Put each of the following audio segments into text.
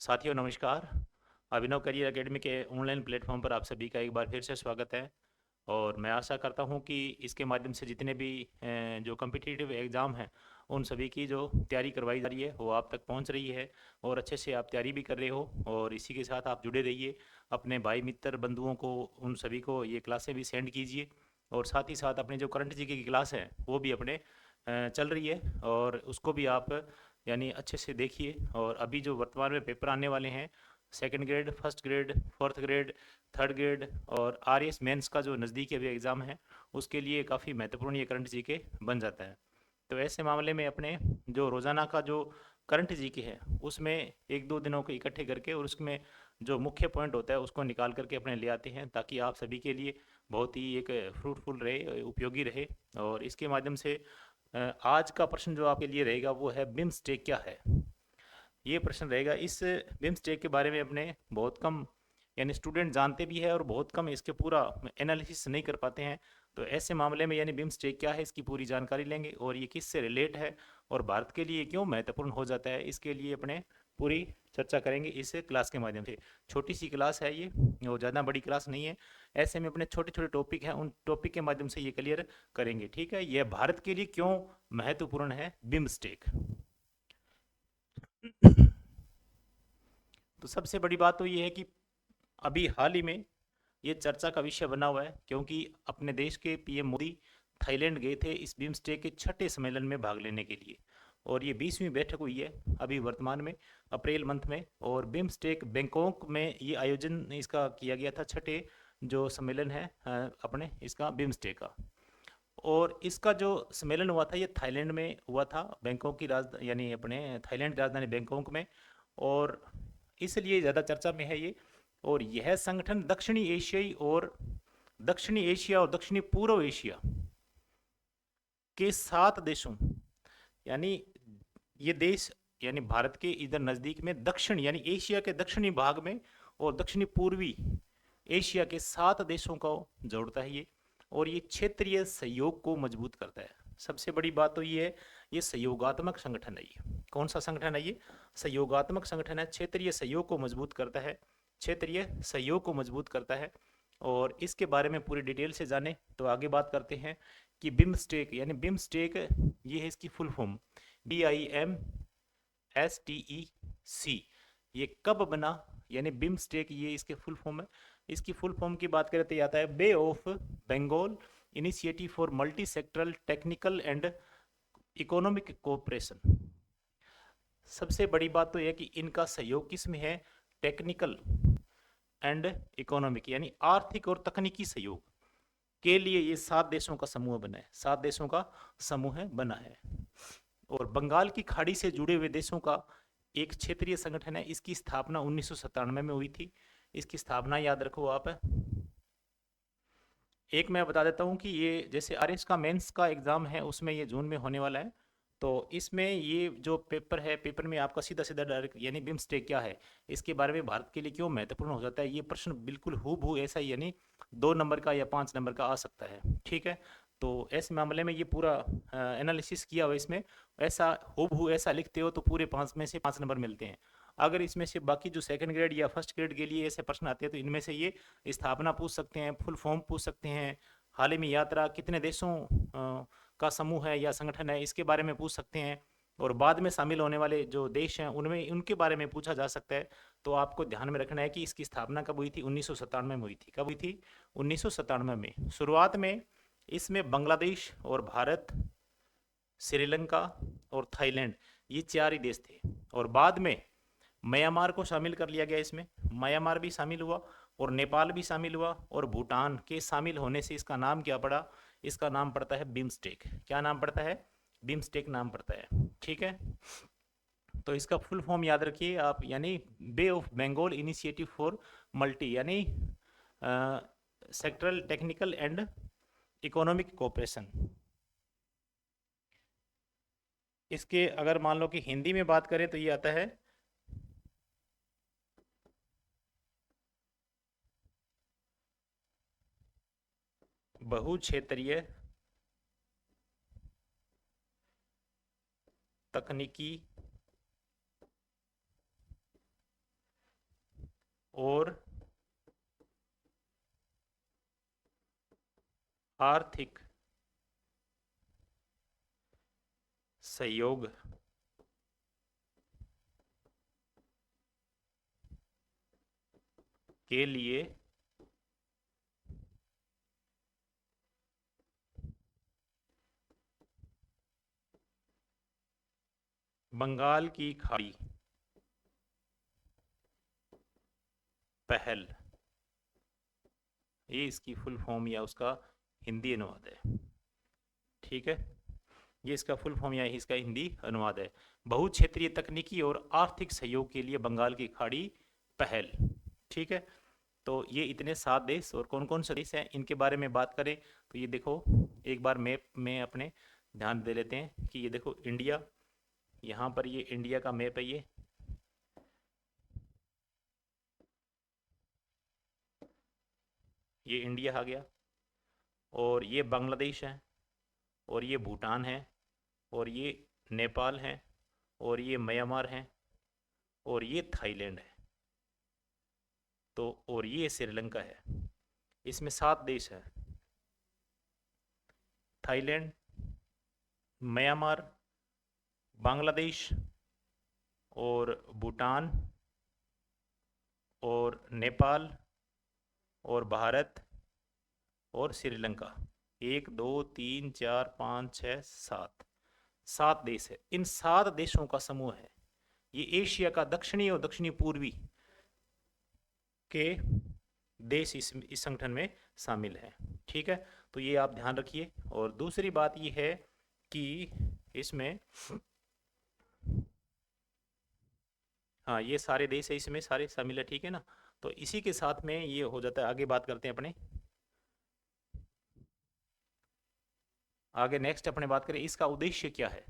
साथियों नमस्कार। अभिनव career academy के ऑनलाइन प्लेटफॉर्म पर आप सभी का एक बार फिर से स्वागत है। और मैं आशा करता हूं कि इसके माध्यम से जितने भी जो कम्पिटिटिव एग्ज़ाम हैं उन सभी की जो तैयारी करवाई जा रही है वो आप तक पहुंच रही है और अच्छे से आप तैयारी भी कर रहे हो। और इसी के साथ आप जुड़े रहिए, अपने भाई मित्र बंधुओं को उन सभी को ये क्लासें भी सेंड कीजिए। और साथ ही साथ अपने जो करंट जीके की क्लास है वो भी अपने चल रही है और उसको भी आप यानी अच्छे से देखिए। और अभी जो वर्तमान में पेपर आने वाले हैं, second grade, first grade, fourth grade, third grade और आर एस मेंस का जो नज़दीकी अभी एग्ज़ाम है उसके लिए काफ़ी महत्वपूर्ण ये करंट जीके बन जाता है। तो ऐसे मामले में अपने जो रोज़ाना का जो करंट जीके है उसमें एक दो दिनों को इकट्ठे करके और उसमें जो मुख्य पॉइंट होता है उसको निकाल करके अपने ले आते हैं, ताकि आप सभी के लिए बहुत ही एक फ्रूटफुल रहे, उपयोगी रहे। और इसके माध्यम से आज का प्रश्न जो आपके लिए रहेगा वो है बिम्स्टेक क्या है। ये प्रश्न रहेगा। इस बिम्स्टेक के बारे में अपने बहुत कम यानी स्टूडेंट जानते भी है और बहुत कम इसके पूरा एनालिसिस नहीं कर पाते हैं। तो ऐसे मामले में यानी बिम्स्टेक क्या है इसकी पूरी जानकारी लेंगे और ये किससे रिलेट है और भारत के लिए क्यों महत्वपूर्ण हो जाता है, इसके लिए अपने पूरी चर्चा करेंगे इस क्लास के माध्यम से। छोटी सी क्लास है ये और ज़्यादा बड़ी क्लास नहीं है। ऐसे में अपने छोटे छोटे टॉपिक हैं, उन टॉपिक के माध्यम से ये क्लियर करेंगे। ठीक है, यह भारत के लिए क्यों महत्वपूर्ण है बिम्स्टेक। तो सबसे बड़ी बात तो ये है कि अभी हाल ही में ये चर्चा का विषय बना हुआ है, क्योंकि अपने देश के पीएम मोदी थाईलैंड गए थे इस बिम्स्टेक के छठे सम्मेलन में भाग लेने के लिए। और ये 20वीं बैठक हुई है अभी वर्तमान में अप्रैल मंथ में। और बिम्स्टेक बैंकॉक में ये आयोजन इसका किया गया था, छठे जो सम्मेलन है अपने इसका बिम्स्टेक का। और इसका जो सम्मेलन हुआ था ये थाईलैंड में हुआ था, बैंकॉक की राजधानी यानी अपने थाईलैंड की राजधानी बैंकॉक में। और इसलिए ज़्यादा चर्चा में है ये। और यह संगठन दक्षिणी एशिया और दक्षिणी पूर्व एशिया के 7 देशों यानी ये देश यानी भारत के इधर नज़दीक में दक्षिण यानी एशिया के दक्षिणी भाग में और दक्षिणी पूर्वी एशिया के 7 देशों को जोड़ता है ये। और ये क्षेत्रीय सहयोग को मजबूत करता है। सबसे बड़ी बात तो ये है, ये सहयोगात्मक संगठन है। ये कौन सा संगठन है? ये सहयोगात्मक संगठन है, क्षेत्रीय सहयोग को मजबूत करता है, क्षेत्रीय सहयोग को मजबूत करता है। और इसके बारे में पूरी डिटेल से जाने तो आगे बात करते हैं कि बिम्स्टेक यानी बिम्स्टेक ये है इसकी फुल फॉर्म, BIMSTEC। ये कब बना यानी बिम्स्टेक, ये इसके फुल फॉर्म है। इसकी फुल फॉर्म की बात करें तो ये आता है bay of Bengal initiative for multi sectoral technical and economic cooperation. सबसे बड़ी बात तो यह कि इनका सहयोग किस में है? टेक्निकल एंड इकोनॉमिक यानी आर्थिक और तकनीकी सहयोग के लिए ये 7 देशों का समूह बना है, 7 देशों का समूह बना है। और बंगाल की खाड़ी से जुड़े हुए देशों का एक क्षेत्रीय संगठन है। इसकी स्थापना 1997 में हुई थी। इसकी स्थापना याद रखो आप। एक मैं बता देता हूँ कि ये जैसे आरएस का मेंस का एग्ज़ाम है उसमें ये जून में होने वाला है। तो इसमें ये जो पेपर है, पेपर में आपका सीधा सीधा डायरेक्ट यानी बिम्स्टेक क्या है, इसके बारे में भारत के लिए क्यों महत्वपूर्ण हो जाता है, ये प्रश्न बिल्कुल हूबहू ऐसा ही यानी 2 नंबर का या 5 नंबर का आ सकता है। ठीक है, तो ऐसे मामले में ये पूरा एनालिसिस किया हुआ इसमें। ऐसा हूबहू ऐसा लिखते हो तो पूरे 5 में से 5 नंबर मिलते हैं। अगर इसमें से बाकी जो सेकंड ग्रेड या फर्स्ट ग्रेड के लिए ऐसे प्रश्न आते हैं तो इनमें से ये स्थापना पूछ सकते हैं, फुल फॉर्म पूछ सकते हैं, हाल ही में यात्रा कितने देशों का समूह है या संगठन है इसके बारे में पूछ सकते हैं। और बाद में शामिल होने वाले जो देश हैं उनमें उनके बारे में पूछा जा सकता है। तो आपको ध्यान में रखना है कि इसकी स्थापना कब हुई थी? 1997 में हुई थी। कब हुई थी? 1997 में। शुरुआत में इसमें बांग्लादेश और भारत, श्रीलंका और थाईलैंड ये 4 ही देश थे। और बाद में म्यांमार को शामिल कर लिया गया इसमें, म्यांमार भी शामिल हुआ और नेपाल भी शामिल हुआ और भूटान के शामिल होने से इसका नाम क्या पड़ा? इसका नाम पड़ता है बिम्स्टेक। क्या नाम पड़ता है? बिम्स्टेक नाम पड़ता है। ठीक है, तो इसका फुल फॉर्म याद रखिए आप, यानी bay of Bengal initiative for multi यानी sectoral technical and economic cooperation. इसके अगर मान लो कि हिंदी में बात करें तो ये आता है बहुक्षेत्रीय तकनीकी और आर्थिक सहयोग के लिए बंगाल की खाड़ी पहल, ये इसकी फुल फॉर्म या उसका हिंदी अनुवाद है। ठीक है, ये इसका फुल फॉर्म या इसका हिंदी अनुवाद है। बहुक्षेत्रीय तकनीकी और आर्थिक सहयोग के लिए बंगाल की खाड़ी पहल। ठीक है, तो ये इतने 7 देश, और कौन कौन से देश हैं इनके बारे में बात करें तो ये देखो, एक बार मैप में अपने ध्यान दे लेते हैं कि ये देखो इंडिया, यहाँ पर ये इंडिया का मैप है, ये इंडिया आ गया, और ये बांग्लादेश है, और ये भूटान है, और ये नेपाल है, और ये म्यांमार है, और ये थाईलैंड है, तो और ये श्रीलंका है। इसमें 7 देश हैं, थाईलैंड, म्यांमार, बांग्लादेश, और भूटान, और नेपाल, और भारत, और श्रीलंका। 1 2 3 4 5 6 7, 7 देश है। इन 7 देशों का समूह है। ये एशिया का दक्षिणी और दक्षिणी पूर्वी के देश इस संगठन में शामिल हैं। ठीक है, तो ये आप ध्यान रखिए। और दूसरी बात ये है कि इसमें, हाँ ये सारे देश है इसमें सारे शामिल है। ठीक है ना, तो इसी के साथ में ये हो जाता है। आगे बात करते हैं अपने, आगे नेक्स्ट अपने बात करें इसका उद्देश्य क्या है।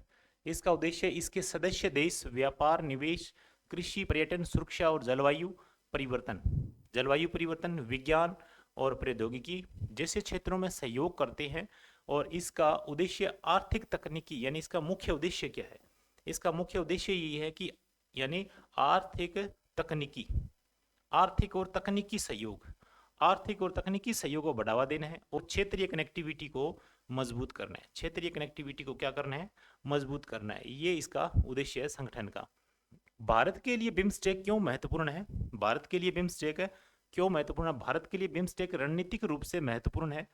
इसका उद्देश्य इसके सदस्य देश व्यापार, निवेश, कृषि, पर्यटन, सुरक्षा और जलवायु परिवर्तन, विज्ञान और प्रौद्योगिकी जैसे क्षेत्रों में सहयोग करते हैं। और इसका उद्देश्य आर्थिक तकनीकी, यानी इसका मुख्य उद्देश्य क्या है। इसका मुख्य उद्देश्य ये है कि यानी आर्थिक तकनीकी, आर्थिक और तकनीकी सहयोग, आर्थिक और तकनीकी सहयोग को बढ़ावा देना है, और क्षेत्रीय कनेक्टिविटी को मजबूत करना है। क्षेत्रीय कनेक्टिविटी को क्या करना है, मजबूत करना है। ये इसका उद्देश्य है संगठन का। भारत के लिए बिम्स्टेक क्यों महत्वपूर्ण है, भारत के लिए बिम्स्टेक क्यों महत्वपूर्ण है। भारत के लिए बिम्स्टेक रणनीतिक रूप से महत्वपूर्ण है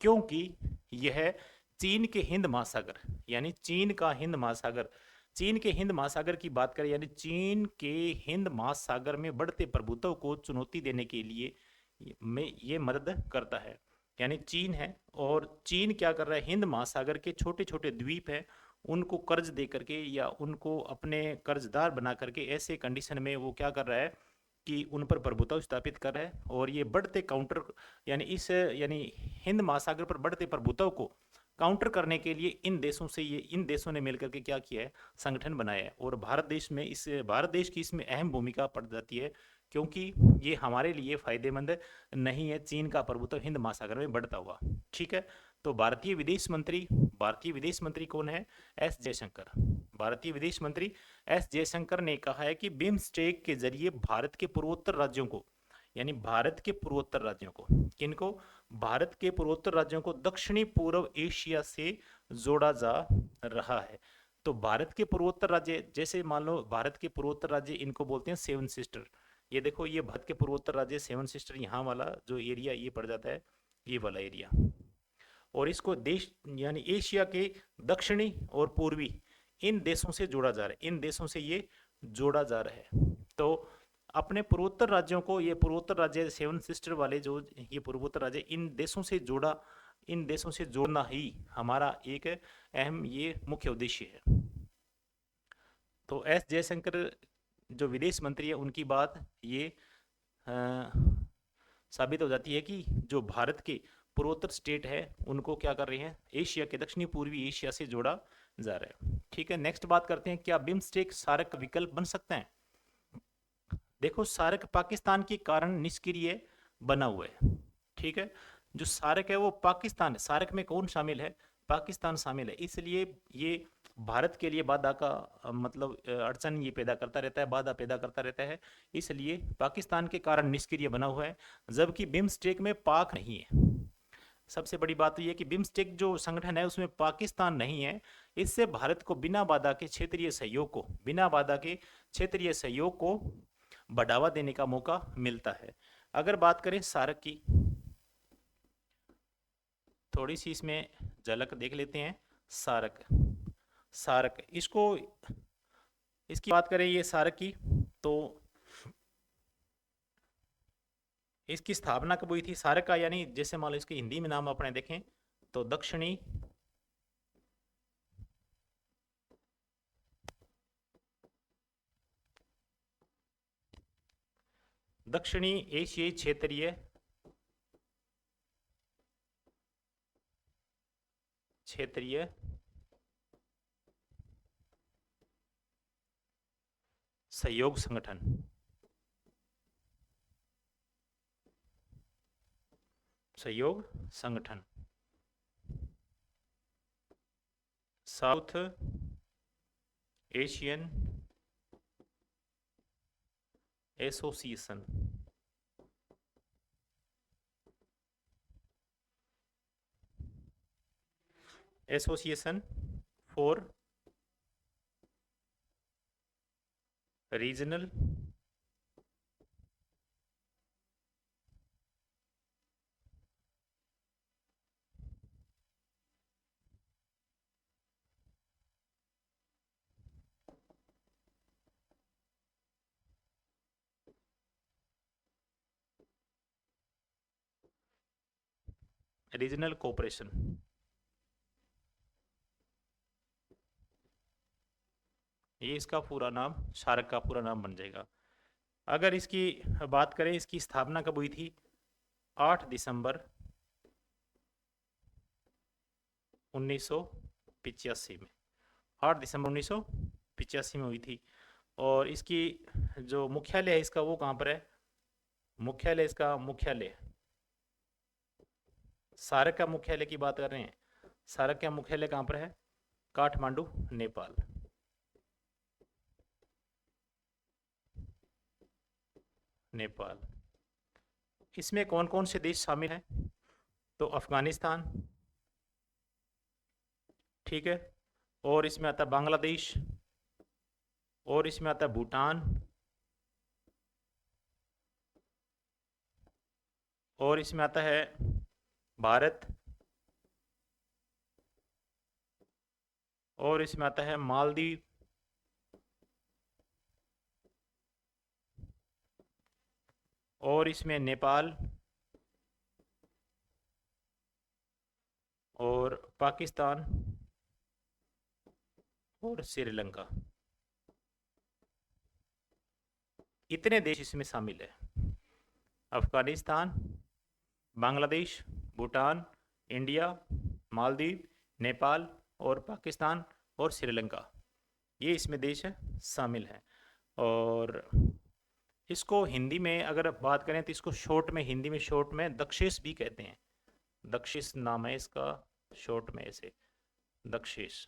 क्योंकि यह चीन के हिंद महासागर, यानी चीन का हिंद महासागर, चीन के हिंद महासागर की बात करें, यानी चीन के हिंद महासागर में बढ़ते प्रभुत्व को चुनौती देने के लिए में ये मदद करता है। यानी चीन है, और चीन क्या कर रहा है, हिंद महासागर के छोटे छोटे द्वीप हैं उनको कर्ज दे करके या उनको अपने कर्जदार बना करके ऐसे कंडीशन में वो क्या कर रहा है कि उन पर प्रभुत्व स्थापित कर रहा है। और ये बढ़ते काउंटर, यानी हिंद महासागर पर बढ़ते प्रभुत्व को काउंटर करने के लिए इन देशों ने मिलकर के क्या किया है, संगठन बनाया है। और भारत देश की इसमें अहम भूमिका पड़ जाती है क्योंकि ये हमारे लिए फायदेमंद नहीं है चीन का प्रभुत्व हिंद महासागर में बढ़ता हुआ। ठीक है, तो भारतीय विदेश मंत्री कौन है, एस जयशंकर। भारतीय विदेश मंत्री एस जयशंकर ने कहा है कि बिम्स्टेक के जरिए भारत के पूर्वोत्तर राज्यों को, यानी भारत के पूर्वोत्तर राज्यों को, किनको, भारत के पूर्वोत्तर राज्यों को दक्षिणी पूर्व एशिया से जोड़ा जा रहा है। तो भारत के पूर्वोत्तर राज्य, जैसे मान लो भारत के पूर्वोत्तर राज्य, इनको बोलते हैं सेवन सिस्टर। ये देखो, ये भारत के पूर्वोत्तर राज्य सेवन सिस्टर, यहाँ वाला जो एरिया ये पड़ जाता है, ये वाला एरिया। और इसको देश यानी एशिया के दक्षिणी और पूर्वी इन देशों से जोड़ा जा रहा है, इन देशों से ये जोड़ा जा रहा है। तो अपने पूर्वोत्तर राज्यों को, ये पूर्वोत्तर राज्य सेवन सिस्टर वाले जो ये पूर्वोत्तर राज्य, इन देशों से जोड़ना ही हमारा एक अहम ये मुख्य उद्देश्य है। तो एस जयशंकर जो विदेश मंत्री है, उनकी बात ये साबित हो जाती है कि जो भारत के पूर्वोत्तर स्टेट है उनको क्या कर रहे हैं, एशिया के दक्षिणी पूर्वी एशिया से जोड़ा जा रहा है। ठीक है, नेक्स्ट बात करते हैं, क्या बिम्स्टेक सार्क विकल्प बन सकते हैं। देखो, सार्क पाकिस्तान के कारण निष्क्रिय बना हुआ है। ठीक है, जो सार्क है वो पाकिस्तान है, सार्क में कौन शामिल है, पाकिस्तान शामिल है, इसलिए ये भारत के लिए बाधा का मतलब अड़चन ये पैदा करता रहता है, बाधा पैदा करता रहता है। इसलिए पाकिस्तान के कारण निष्क्रिय बना हुआ है, जबकि बिम्स्टेक में पाक नहीं है। सबसे बड़ी बात तो ये कि बिम्स्टेक जो संगठन है उसमें पाकिस्तान नहीं है। इससे भारत को बिना बाधा के क्षेत्रीय सहयोग को बढ़ावा देने का मौका मिलता है। अगर बात करें सार्क की, थोड़ी सी इसमें झलक देख लेते हैं। सार्क सार्क इसको इसकी बात करें ये सार्क की, तो इसकी स्थापना कब हुई थी सार्क का, यानी जैसे मान लो इसके हिंदी में नाम अपने देखें तो दक्षिणी एशियाई क्षेत्रीय सहयोग संगठन, south Asian association, for regional cooperation. ये इसका पूरा नाम, सार्क का पूरा नाम बन जाएगा। अगर इसकी बात करें, इसकी स्थापना कब हुई थी? 8 दिसंबर 1985 में, 8 दिसंबर 1985 में हुई थी। और इसकी जो मुख्यालय है इसका, वो कहाँ पर है? मुख्यालय सार्क का मुख्यालय की बात कर रहे हैं। सार्क का मुख्यालय कहाँ पर है? काठमांडू, नेपाल। इसमें कौन कौन से देश शामिल हैं? तो अफगानिस्तान, ठीक है, और इसमें आता है बांग्लादेश, और इसमें आता है भूटान, और इसमें आता है भारत, और इसमें आता है मालदीव, और इसमें नेपाल, और पाकिस्तान, और श्रीलंका। इतने देश इसमें शामिल है। अफगानिस्तान, बांग्लादेश, भूटान, इंडिया, मालदीव, नेपाल और पाकिस्तान और श्रीलंका, ये इसमें देश शामिल हैं। और इसको हिंदी में अगर बात करें तो इसको हिंदी में शॉर्ट में दक्षेस भी कहते हैं। दक्षेस नाम है इसका, शॉर्ट में ऐसे दक्षेस।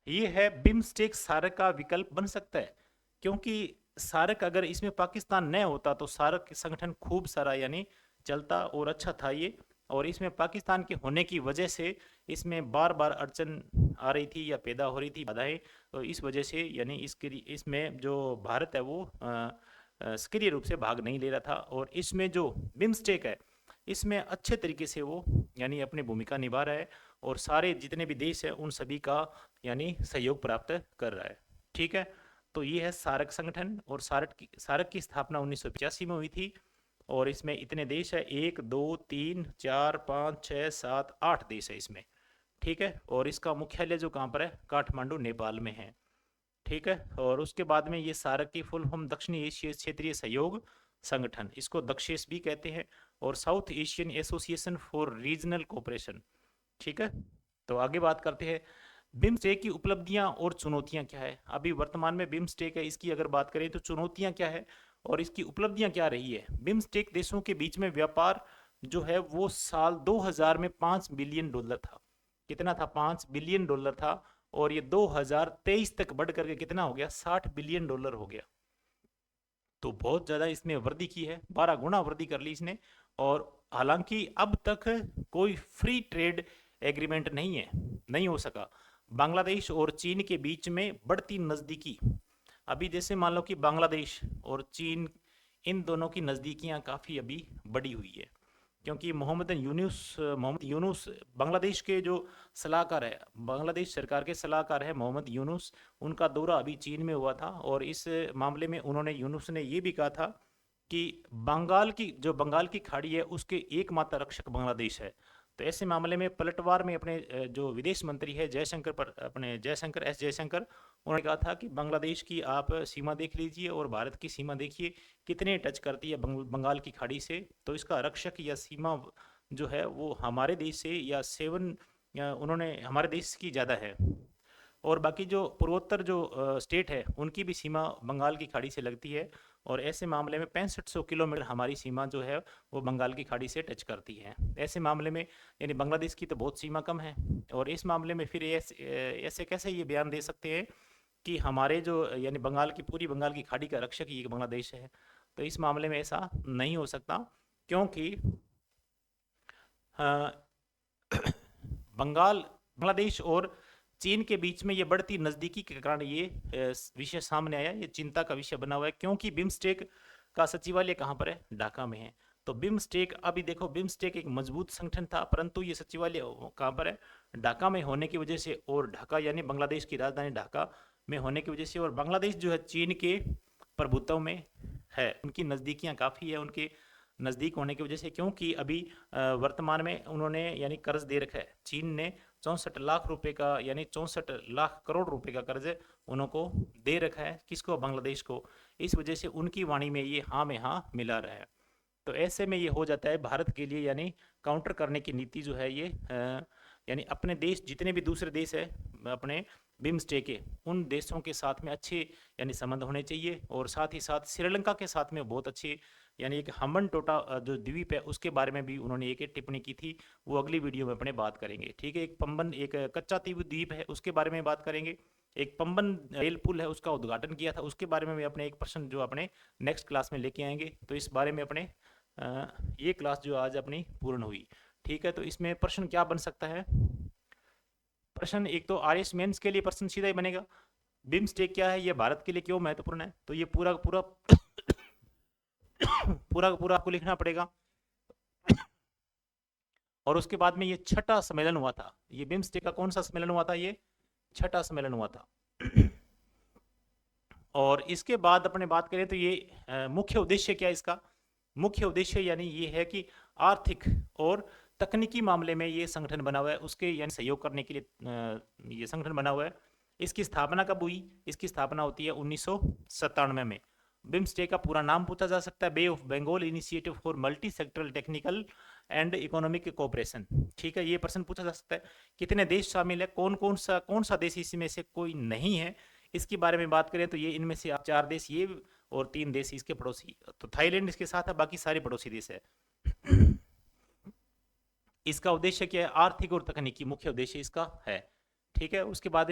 ये है बिम्स्टेक सार्क का विकल्प बन सकता है, क्योंकि सार्क अगर इसमें पाकिस्तान न होता तो सार्क संगठन खूब सारा यानी चलता और अच्छा था ये। और इसमें पाकिस्तान के होने की वजह से इसमें बार बार अड़चन आ रही थी या पैदा हो रही थी बाधाएं, तो इस वजह से यानी इसमें जो भारत है वो सक्रिय रूप से भाग नहीं ले रहा था। और इसमें जो बिम्स्टेक है इसमें अच्छे तरीके से वो यानी अपनी भूमिका निभा रहा है, और सारे जितने भी देश हैं उन सभी का यानी सहयोग प्राप्त कर रहा है। ठीक है, तो ये है सार्क संगठन। और सार्क की स्थापना 1985 में हुई थी, और इसमें इतने देश है, 1 2 3 4 5 6 7 8 देश है इसमें। ठीक है, और इसका मुख्यालय जो कहाँ पर है? काठमांडू, नेपाल में है। ठीक है, और उसके बाद में ये सार्क की फुल फॉर्म दक्षिणी एशिया क्षेत्रीय सहयोग संगठन, इसको दक्षेस भी कहते हैं, और south Asian association for regional cooperation. ठीक है, तो आगे बात करते हैं बिम्स्टेक की उपलब्धियां और चुनौतियां क्या है। अभी वर्तमान में बिम्स्टेक है, इसकी अगर बात करें तो चुनौतियां क्या है और इसकी उपलब्धियां क्या रही है। बिम्स्टेक देशों के बीच में व्यापार जो है वो साल 2000 में $5 बिलियन था। कितना था, $5 बिलियन था, और ये 2023 तक बढ़ करके कितना हो गया, $60 बिलियन हो गया। तो बहुत ज़्यादा इसने वृद्धि की है, 12 गुना वृद्धि कर ली इसने। और हालांकि अब तक कोई फ्री ट्रेड एग्रीमेंट नहीं है, नहीं हो सका बांग्लादेश और चीन के बीच में बढ़ती नज़दीकी। अभी जैसे मान लो कि बांग्लादेश और चीन, इन दोनों की नज़दीकियां काफ़ी अभी बढ़ी हुई है, क्योंकि मोहम्मद यूनुस बांग्लादेश के जो सलाहकार है, बांग्लादेश सरकार के सलाहकार है मोहम्मद यूनुस, उनका दौरा अभी चीन में हुआ था। और इस मामले में उन्होंने, यूनुस ने ये भी कहा था कि बंगाल की खाड़ी है उसके एकमात्र रक्षक बांग्लादेश है। तो ऐसे मामले में पलटवार में अपने जो विदेश मंत्री है जयशंकर, उन्होंने कहा था कि बांग्लादेश की आप सीमा देख लीजिए और भारत की सीमा देखिए कितने टच करती है बंगाल की खाड़ी से। तो इसका रक्षक या सीमा जो है वो हमारे देश से या उन्होंने हमारे देश की ज़्यादा है। और बाकी जो पूर्वोत्तर जो स्टेट है उनकी भी सीमा बंगाल की खाड़ी से लगती है। और ऐसे मामले में 6500 किलोमीटर हमारी सीमा जो है वो बंगाल की खाड़ी से टच करती है। ऐसे मामले में यानी बांग्लादेश की तो बहुत सीमा कम है। और इस मामले में फिर ऐसे कैसे ये बयान दे सकते हैं कि हमारे जो यानी पूरी बंगाल की खाड़ी का रक्षक ये बांग्लादेश है। तो इस मामले में ऐसा नहीं हो सकता, क्योंकि बांग्लादेश और चीन के बीच में ये बढ़ती नज़दीकी के कारण ये विषय सामने आया, ये चिंता का विषय बना हुआ है। क्योंकि बिम्स्टेक का सचिवालय कहाँ पर है, ढाका में है। तो बिम्स्टेक, अभी देखो बिम्स्टेक एक मजबूत संगठन था, परंतु ये सचिवालय कहाँ पर है, ढाका में होने की वजह से, और ढाका यानी बांग्लादेश की राजधानी ढाका में होने की वजह से, और बांग्लादेश जो है चीन के प्रभुत्व में है, उनकी नज़दीकियाँ काफ़ी है उनके नज़दीक होने की वजह से। क्योंकि अभी वर्तमान में उन्होंने यानी कर्ज दे रखा है, चीन ने 64 लाख रुपए का यानी 64 लाख करोड़ रुपए का कर्ज उनको दे रखा है, किसको, बांग्लादेश को। इस वजह से उनकी वाणी में ये हाँ में हाँ मिला रहा है। तो ऐसे में ये हो जाता है भारत के लिए, यानी काउंटर करने की नीति जो है ये यानी अपने देश, जितने भी दूसरे देश है अपने बिम्स्टेक के, उन देशों के साथ में अच्छे यानी संबंध होने चाहिए। और साथ ही साथ श्रीलंका के साथ में बहुत अच्छे, यानी एक हम्बन टोटा जो द्वीप है उसके बारे में भी उन्होंने एक टिप्पणी की थी, वो अगली वीडियो में अपने बात करेंगे। ठीक है, एक कच्चा द्वीप है उसके बारे में बात करेंगे। एक पंबन रेल पुल है उसका उद्घाटन किया था, उसके बारे में भी अपने एक प्रश्न जो अपने नेक्स्ट क्लास में लेके आएंगे। तो इस बारे में अपने ये क्लास जो आज अपनी पूर्ण हुई। ठीक है, तो इसमें प्रश्न क्या बन सकता है, प्रश्न एक तो आरएस मेंस के लिए प्रश्न सीधा ही बनेगा, बिम्स्टेक क्या है, ये भारत के लिए क्यों महत्वपूर्ण है। तो ये पूरा पूरा पूरा पूरा आपको लिखना पड़ेगा। और उसके बाद में ये छठा सम्मेलन हुआ था, ये बिम्स्टेक का कौन सा सम्मेलन हुआ था, ये छठा सम्मेलन हुआ था। और इसके बाद अपने बात करें तो ये मुख्य उद्देश्य क्या है इसका, मुख्य उद्देश्य यानी ये है कि आर्थिक और तकनीकी मामले में ये संगठन बना हुआ है, उसके यानी सहयोग करने के लिए ये संगठन बना हुआ है। इसकी स्थापना कब हुई, इसकी स्थापना होती है 1997 में। बिम्स्टेक का पूरा नाम पूछा जा सकता है, bay of Bengal initiative for multi sectoral technical and economic cooperation. ठीक है, ये प्रश्न पूछा जा सकता है। कितने देश शामिल है, कौन सा देश इसमें से कोई नहीं है, इसके बारे में बात करें तो ये इनमें से आप 4 देश ये और 3 देश इसके पड़ोसी, तो थाईलैंड इसके साथ है, बाकी सारे पड़ोसी देश है। इसका उद्देश्य क्या है, आर्थिक और तकनीकी मुख्य उद्देश्य इसका है। ठीक है, उसके बाद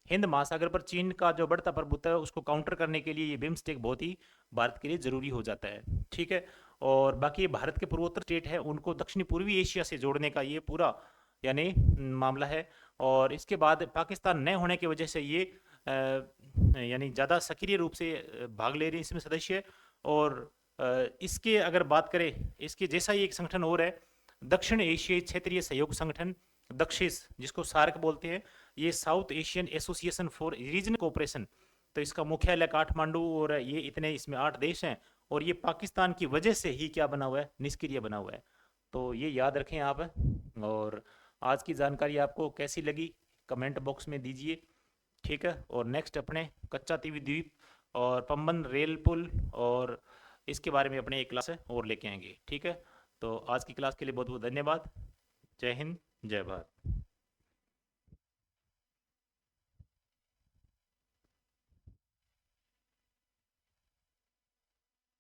हिंद महासागर पर चीन का जो बढ़ता प्रभुत्व है उसको काउंटर करने के लिए ये बिम्स्टेक बहुत ही भारत के लिए जरूरी हो जाता है। ठीक है, और बाकी भारत के पूर्वोत्तर स्टेट है उनको दक्षिणी पूर्वी एशिया से जोड़ने का ये पूरा यानी मामला है। और इसके बाद पाकिस्तान न होने की वजह से ये यानी ज़्यादा सक्रिय रूप से भाग ले रही है इसमें सदस्य। और इसके अगर बात करें, इसके जैसा ही एक संगठन और है, दक्षिण एशियाई क्षेत्रीय सहयोग संगठन, दक्षिस, जिसको सार्क बोलते हैं, ये south Asian association for regional cooperation. तो इसका मुख्यालय काठमांडू, और ये इतने इसमें 8 देश हैं। और ये पाकिस्तान की वजह से ही क्या बना हुआ है, निष्क्रिय बना हुआ है। तो ये याद रखें आप। और आज की जानकारी आपको कैसी लगी कमेंट बॉक्स में दीजिए। ठीक है, और नेक्स्ट अपने कच्चा द्वीप और पंबन रेल पुल और इसके बारे में अपने एक क्लास और लेके आएंगे। ठीक है, तो आज की क्लास के लिए बहुत बहुत धन्यवाद। जय हिंद, जय भारत।